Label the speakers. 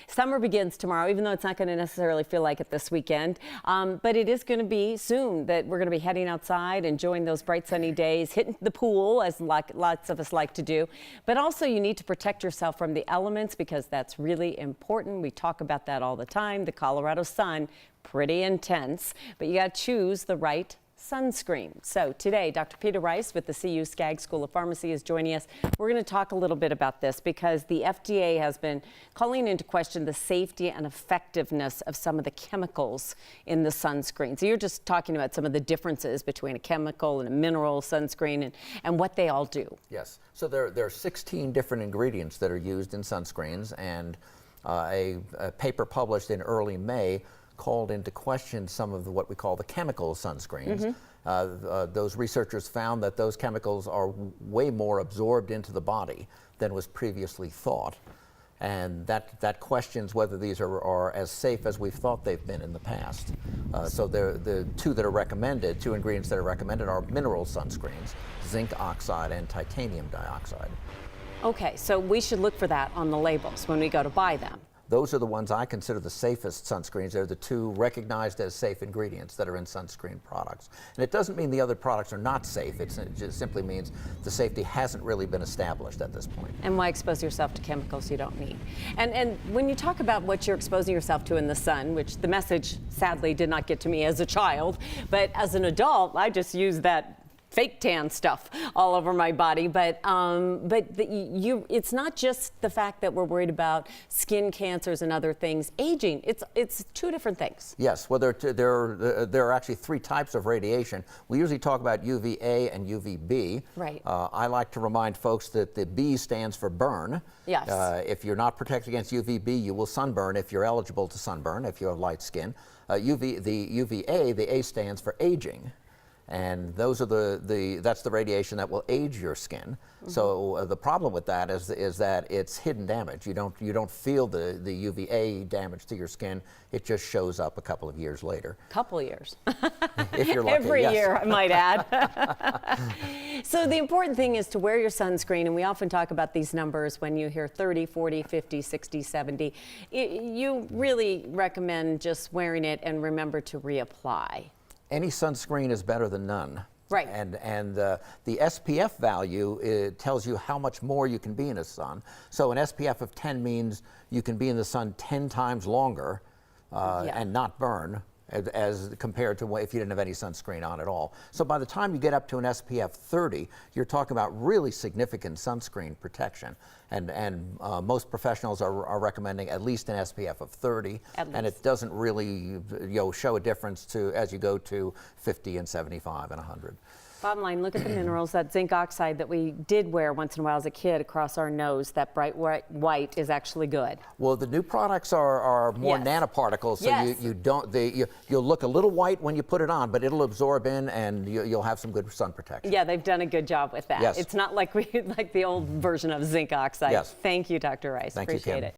Speaker 1: Summer begins tomorrow, even though it's not going to necessarily feel like it this weekend. But it is going to be soon that we're going to be heading outside, enjoying those bright sunny days, hitting the pool, as lots of us like to do. But also you need to protect yourself from the elements, because that's really important. We talk about that all the time. The Colorado sun, pretty intense, but you got to choose the right sunscreen. So today, Dr. Peter Rice with the CU Skaggs School of Pharmacy is joining us. We're going to talk a little bit about this because the FDA has been calling into question the safety and effectiveness of some of the chemicals in the sunscreen. So you're just talking about some of the differences between a chemical and a mineral sunscreen and what they all do.
Speaker 2: Yes. So there are 16 different ingredients that are used in sunscreens, and a paper published in early May called into question some of what we call the chemical sunscreens. Those researchers found that those chemicals are way more absorbed into the body than was previously thought. And that questions whether these are as safe as we've thought they've been in the past. So the two ingredients that are recommended are mineral sunscreens, zinc oxide and titanium dioxide.
Speaker 1: Okay, so we should look for that on the labels when we go to buy them.
Speaker 2: Those are the ones I consider the safest sunscreens. They're the two recognized as safe ingredients that are in sunscreen products. And it doesn't mean the other products are not safe. It just simply means the safety hasn't really been established at this point.
Speaker 1: And why expose yourself to chemicals you don't need? And when you talk about what you're exposing yourself to in the sun, which the message sadly did not get to me as a child, but as an adult, I just use that fake tan stuff all over my body, but it's not just the fact that we're worried about skin cancers and other things. Aging, it's two different things.
Speaker 2: Yes, well, there are actually three types of radiation. We usually talk about UVA and UVB.
Speaker 1: Right.
Speaker 2: I like to remind folks that the B stands for burn.
Speaker 1: Yes.
Speaker 2: If you're not protected against UVB, you will sunburn if you're eligible to sunburn, if you have light skin. The UVA, the A stands for aging. And those are that's the radiation that will age your skin. So the problem with that is that it's hidden damage. You don't feel the UVA damage to your skin. It just shows up a couple of years later.
Speaker 1: Couple of years.
Speaker 2: If you're lucky.
Speaker 1: Every
Speaker 2: yes.
Speaker 1: year, I might add. So the important thing is to wear your sunscreen, and we often talk about these numbers when you hear 30, 40, 50, 60, 70. You really recommend just wearing it and remember to reapply.
Speaker 2: Any sunscreen is better than none.
Speaker 1: Right.
Speaker 2: And the SPF value tells you how much more you can be in the sun. So an SPF of 10 means you can be in the sun 10 times longer and not burn, as compared to if you didn't have any sunscreen on at all. So by the time you get up to an SPF 30, you're talking about really significant sunscreen protection. And most professionals are recommending at least an SPF of 30, and it doesn't really show a difference as you go to 50 and 75 and 100.
Speaker 1: Bottom line, look at the minerals. That zinc oxide that we did wear once in a while as a kid across our nose, that bright white is actually good.
Speaker 2: Well, the new products are more nanoparticles, so you'll look a little white when you put it on, but it'll absorb in, and you'll have some good sun protection.
Speaker 1: Yeah, they've done a good job with that.
Speaker 2: Yes.
Speaker 1: It's not like the old version of zinc oxide.
Speaker 2: Yes.
Speaker 1: Thank you, Dr. Rice.
Speaker 2: Thank you,
Speaker 1: Appreciate
Speaker 2: Kim.
Speaker 1: it.